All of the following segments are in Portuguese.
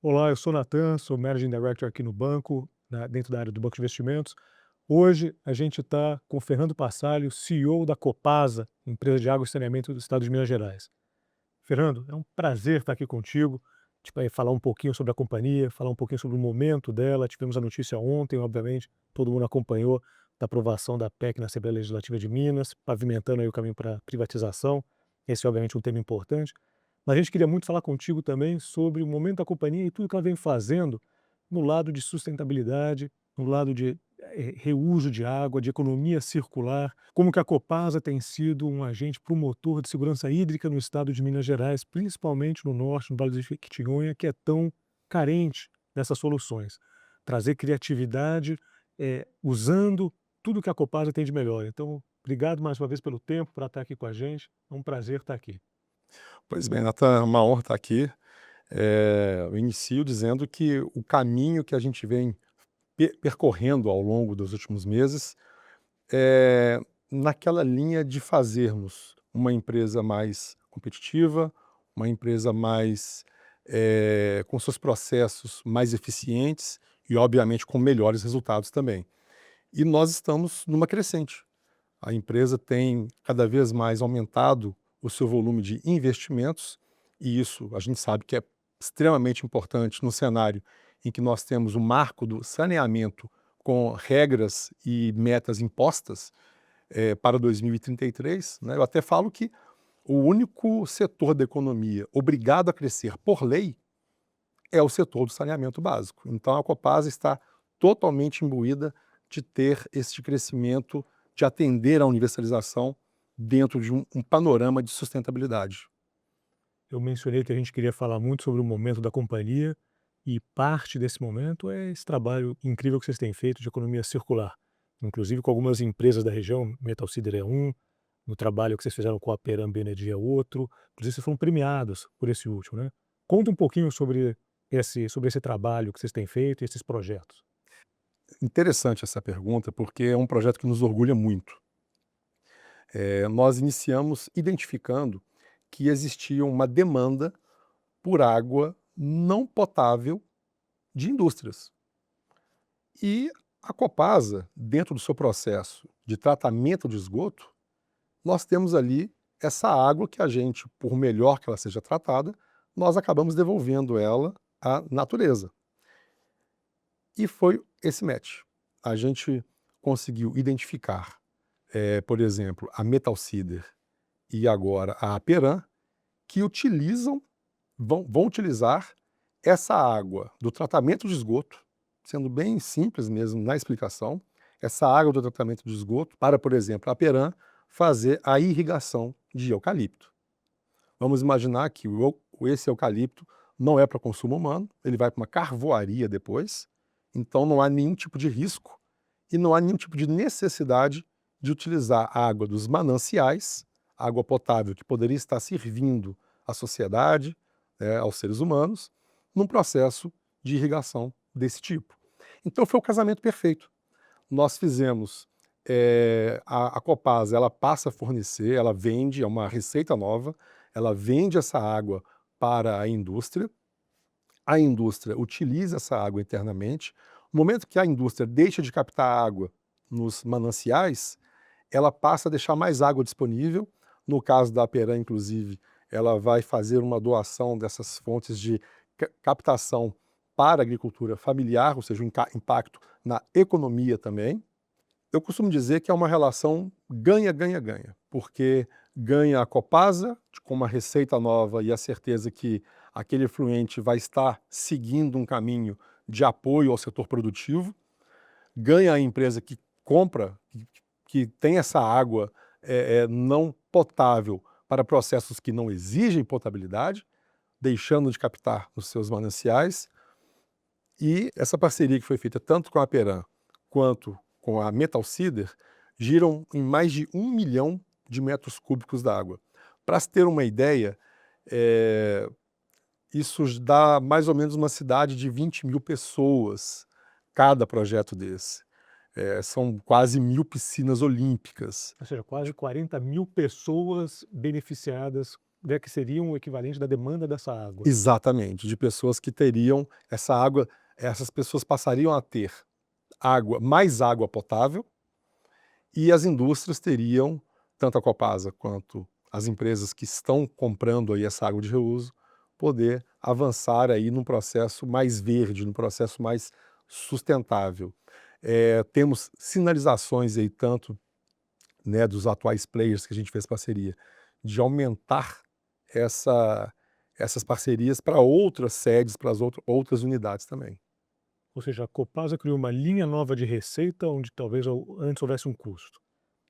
Olá, eu sou Natan, sou Managing Director aqui no banco, dentro da área do banco de investimentos. Hoje a gente está com o Fernando Passalio, CEO da Copasa, empresa de água e saneamento do estado de Minas Gerais. Fernando, é um prazer estar aqui contigo, tipo, aí falar um pouquinho sobre a companhia, falar um pouquinho sobre o momento dela. Tivemos a notícia ontem, obviamente, todo mundo acompanhou, da aprovação da PEC na Assembleia Legislativa de Minas, pavimentando aí o caminho para a privatização. Esse é, obviamente, um tema importante. Mas a gente queria muito falar contigo também sobre o momento da companhia e tudo que ela vem fazendo no lado de sustentabilidade, no lado de reuso de água, de economia circular, como que a Copasa tem sido um agente promotor de segurança hídrica no estado de Minas Gerais, principalmente no norte, no Vale do Jequitinhonha, que é tão carente dessas soluções. Trazer criatividade, usando tudo que a Copasa tem de melhor. Então, obrigado mais uma vez pelo tempo, para estar aqui com a gente. É um prazer estar aqui. Pois bem, Natan, é uma honra estar aqui. Eu inicio dizendo que o caminho que a gente vem percorrendo ao longo dos últimos meses é naquela linha de fazermos uma empresa mais competitiva, uma empresa mais com seus processos mais eficientes e, obviamente, com melhores resultados também. E nós estamos numa crescente. A empresa tem cada vez mais aumentado o seu volume de investimentos, e isso a gente sabe que é extremamente importante no cenário em que nós temos o marco do saneamento com regras e metas impostas para 2033. Né? Eu até falo que o único setor da economia obrigado a crescer por lei é o setor do saneamento básico. Então a Copasa está totalmente imbuída de ter este crescimento, de atender à universalização dentro de um panorama de sustentabilidade. Eu mencionei que a gente queria falar muito sobre o momento da companhia e parte desse momento é esse trabalho incrível que vocês têm feito de economia circular, inclusive com algumas empresas da região, Metal Cedar é um, no trabalho que vocês fizeram com a Perambe Energia é outro, inclusive vocês foram premiados por esse último, né? Conta um pouquinho sobre esse trabalho que vocês têm feito e esses projetos. Interessante essa pergunta, porque é um projeto que nos orgulha muito. Nós iniciamos identificando que existia uma demanda por água não potável de indústrias. E a Copasa, dentro do seu processo de tratamento de esgoto, nós temos ali essa água que a gente, por melhor que ela seja tratada, nós acabamos devolvendo ela à natureza. E foi esse match. A gente conseguiu identificar, por exemplo, a Metal Cedar e agora a Aperam, que vão utilizar essa água do tratamento de esgoto, sendo bem simples mesmo na explicação, essa água do tratamento de esgoto para, por exemplo, a Aperam fazer a irrigação de eucalipto. Vamos imaginar que esse eucalipto não é para consumo humano, ele vai para uma carvoaria depois, então não há nenhum tipo de risco e não há nenhum tipo de necessidade de utilizar a água dos mananciais, água potável que poderia estar servindo à sociedade, aos seres humanos, num processo de irrigação desse tipo. Então foi o casamento perfeito. Nós fizemos, a Copasa, ela passa a fornecer, ela vende, é uma receita nova, ela vende essa água para a indústria utiliza essa água internamente. No momento que a indústria deixa de captar água nos mananciais, ela passa a deixar mais água disponível. No caso da Aperam, inclusive, ela vai fazer uma doação dessas fontes de captação para a agricultura familiar, ou seja, um impacto na economia também. Eu costumo dizer que é uma relação ganha-ganha-ganha, porque ganha a Copasa com uma receita nova e a certeza que aquele efluente vai estar seguindo um caminho de apoio ao setor produtivo, ganha a empresa que compra, que tem essa água não potável para processos que não exigem potabilidade, deixando de captar nos seus mananciais, e essa parceria que foi feita tanto com a Aperam quanto com a Metal Cedar giram em mais de 1 milhão de metros cúbicos d'água. Para se ter uma ideia, eh, isso dá mais ou menos uma cidade de 20.000 pessoas, cada projeto desse. São quase 1.000 piscinas olímpicas. Ou seja, quase 40.000 pessoas beneficiadas né, que seriam o equivalente da demanda dessa água. Exatamente, de pessoas que teriam essa água, essas pessoas passariam a ter mais água potável, e as indústrias teriam, tanto a Copasa quanto as empresas que estão comprando aí essa água de reuso, poder avançar aí num processo mais verde, num processo mais sustentável. Temos sinalizações aí tanto, né, dos atuais players que a gente fez parceria, de aumentar essa essas parcerias para outras sedes, para as outras unidades também. Ou seja, a Copasa criou uma linha nova de receita onde talvez antes houvesse um custo.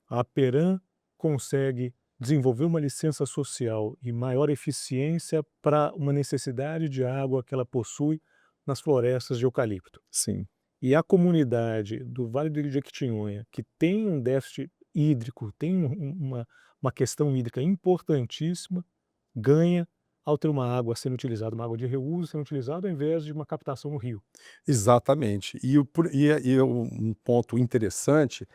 A Aperam consegue desenvolver uma licença social e maior eficiência para uma necessidade de água que ela possui nas florestas de eucalipto. Sim, E a comunidade do Vale do Jequitinhonha, que tem um déficit hídrico, tem uma questão hídrica importantíssima, ganha ao ter uma água sendo utilizada, uma água de reuso sendo utilizada ao invés de uma captação no rio. exatamente. Um ponto interessante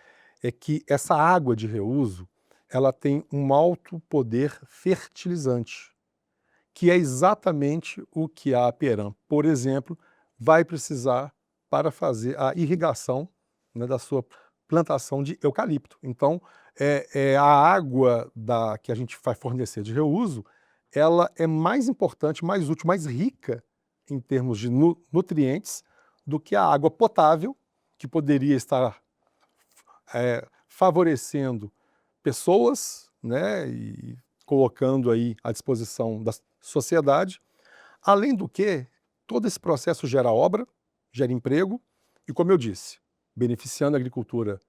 é que essa água de reuso, ela tem um alto poder fertilizante, que é exatamente o que a Aperam, por exemplo, vai precisar para fazer a irrigação, né, da sua plantação de eucalipto. Então, a água que a gente vai fornecer de reuso, ela é mais importante, mais útil, mais rica em termos de nutrientes do que a água potável, que poderia estar favorecendo pessoas, né, e colocando aí à disposição da sociedade. Além do que, todo esse processo gera obra, gera emprego e, como eu disse, beneficiando a agricultura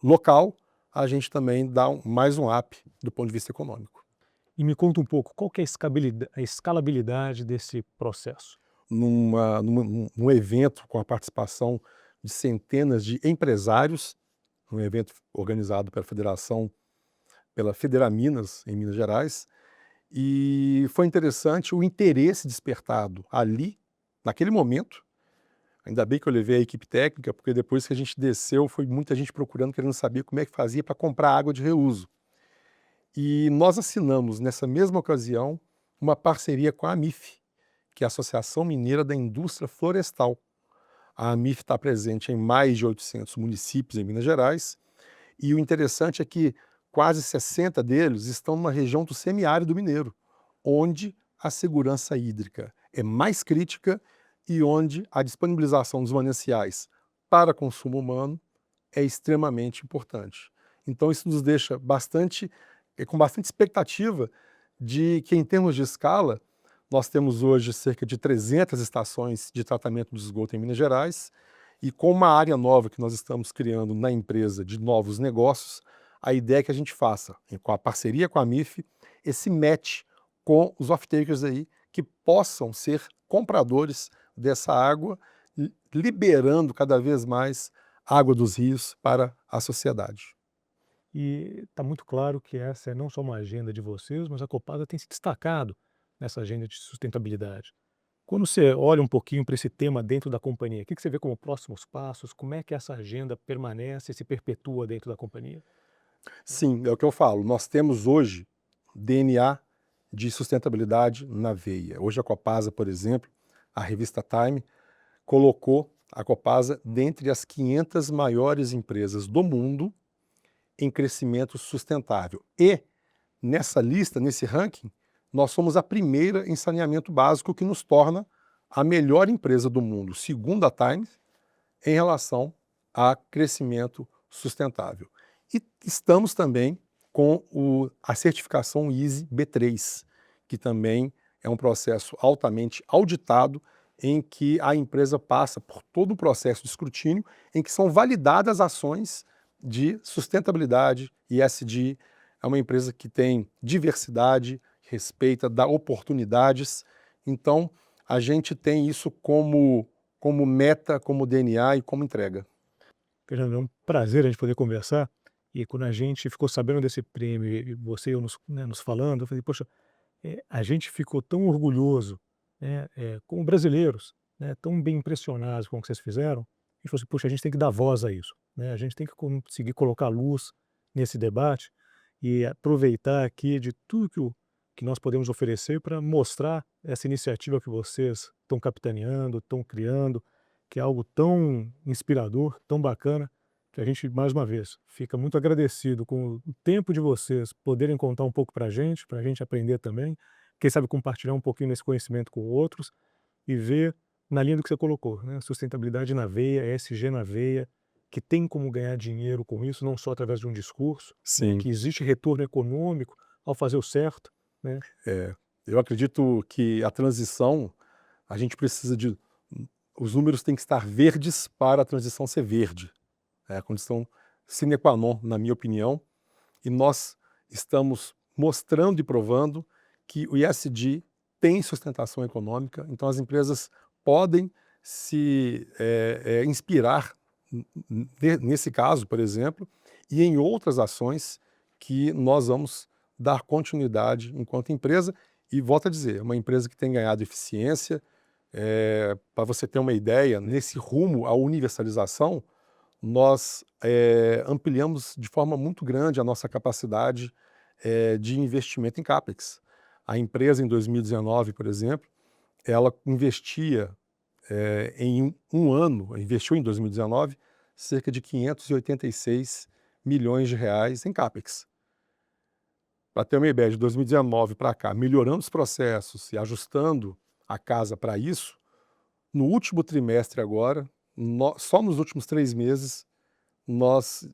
local, a gente também dá mais um up do ponto de vista econômico. E me conta um pouco, qual que é a escalabilidade desse processo? Num evento com a participação de centenas de empresários, um evento organizado pela Federaminas, em Minas Gerais, e foi interessante o interesse despertado ali, naquele momento. Ainda bem que eu levei a equipe técnica, porque depois que a gente desceu, foi muita gente procurando, querendo saber como é que fazia para comprar água de reuso. E nós assinamos, nessa mesma ocasião, uma parceria com a AMIF, que é a Associação Mineira da Indústria Florestal. A AMIF está presente em mais de 800 municípios em Minas Gerais, e o interessante é que quase 60 deles estão numa região do semiárido mineiro, onde a segurança hídrica é mais crítica e onde a disponibilização dos mananciais para consumo humano é extremamente importante. Então isso nos deixa com bastante expectativa de que, em termos de escala, nós temos hoje cerca de 300 estações de tratamento de esgoto em Minas Gerais, e com uma área nova que nós estamos criando na empresa de novos negócios, a ideia é que a gente faça, com a parceria com a MIF, esse match com os off-takers aí, que possam ser compradores dessa água, liberando cada vez mais água dos rios para a sociedade. E está muito claro que essa é não só uma agenda de vocês, mas a Copasa tem se destacado nessa agenda de sustentabilidade. Quando você olha um pouquinho para esse tema dentro da companhia, o que você vê como próximos passos? Como é que essa agenda permanece e se perpetua dentro da companhia? Sim, é o que eu falo, nós temos hoje DNA de sustentabilidade na veia. Hoje a Copasa, por exemplo, a revista Time colocou a Copasa dentre as 500 maiores empresas do mundo em crescimento sustentável. E nessa lista, nesse ranking, nós somos a primeira em saneamento básico, que nos torna a melhor empresa do mundo, segundo a Time, em relação a crescimento sustentável. E estamos também com a certificação ISE B3, que também é um processo altamente auditado, em que a empresa passa por todo um processo de escrutínio, em que são validadas ações de sustentabilidade. E ESG é uma empresa que tem diversidade, respeita, dá oportunidades. Então, a gente tem isso como meta, como DNA e como entrega. Fernando, é um prazer a gente poder conversar. E quando a gente ficou sabendo desse prêmio, e você e eu nos falando, eu falei, poxa, a gente ficou tão orgulhoso, né, como brasileiros, né, tão bem impressionados com o que vocês fizeram. A gente falou assim, poxa, a gente tem que dar voz a isso, né, a gente tem que conseguir colocar luz nesse debate. e aproveitar aqui de tudo que nós podemos oferecer para mostrar essa iniciativa que vocês estão capitaneando, estão criando, que é algo tão inspirador, tão bacana, que a gente, mais uma vez, fica muito agradecido com o tempo de vocês poderem contar um pouco para a gente aprender também, quem sabe compartilhar um pouquinho desse conhecimento com outros e ver na linha do que você colocou, né? Sustentabilidade na veia, ESG na veia, que tem como ganhar dinheiro com isso, não só através de um discurso, né? Sim, Que existe retorno econômico ao fazer o certo, né? é. Eu acredito que a transição, a gente precisa de os números têm que estar verdes para a transição ser verde. É a condição sine qua non, na minha opinião, e nós estamos mostrando e provando que o ESG tem sustentação econômica, então as empresas podem se inspirar nesse caso, por exemplo, e em outras ações que nós vamos dar continuidade enquanto empresa. E volto a dizer, uma empresa que tem ganhado eficiência, para você ter uma ideia, nesse rumo à universalização, nós ampliamos de forma muito grande a nossa capacidade de investimento em CAPEX. A empresa, em 2019, por exemplo, ela investia em um ano, investiu em 2019, cerca de 586 milhões de reais em CAPEX. Para ter uma ideia, de 2019 para cá, melhorando os processos e ajustando a casa para isso, no último trimestre agora, só nos últimos 3 meses, nós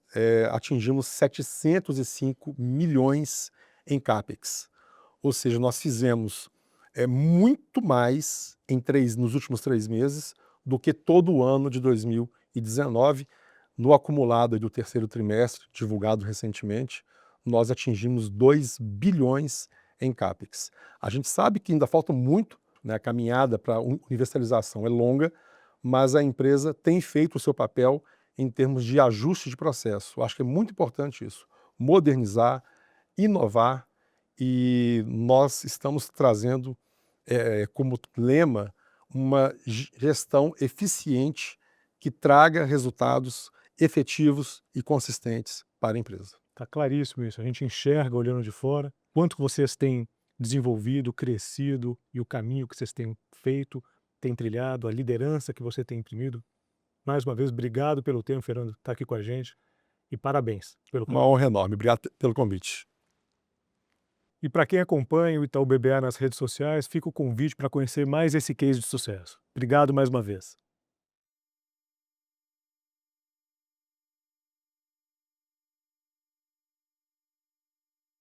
atingimos 705 milhões em CAPEX. Ou seja, nós fizemos muito mais nos últimos 3 meses do que todo o ano de 2019. No acumulado aí do terceiro trimestre, divulgado recentemente, nós atingimos 2 bilhões em CAPEX. A gente sabe que ainda falta muito, né, a caminhada para a universalização é longa, mas a empresa tem feito o seu papel em termos de ajuste de processo. Eu acho que é muito importante isso, modernizar, inovar, e nós estamos trazendo como lema uma gestão eficiente que traga resultados efetivos e consistentes para a empresa. Tá claríssimo isso. A gente enxerga olhando de fora quanto vocês têm desenvolvido, crescido e o caminho que vocês têm feito, têm trilhado, a liderança que você tem imprimido. Mais uma vez, obrigado pelo tempo, Fernando, estar aqui com a gente e parabéns pelo Uma honra enorme. Obrigado pelo convite. E para quem acompanha o Itaú BBA nas redes sociais, fica o convite para conhecer mais esse case de sucesso. Obrigado mais uma vez.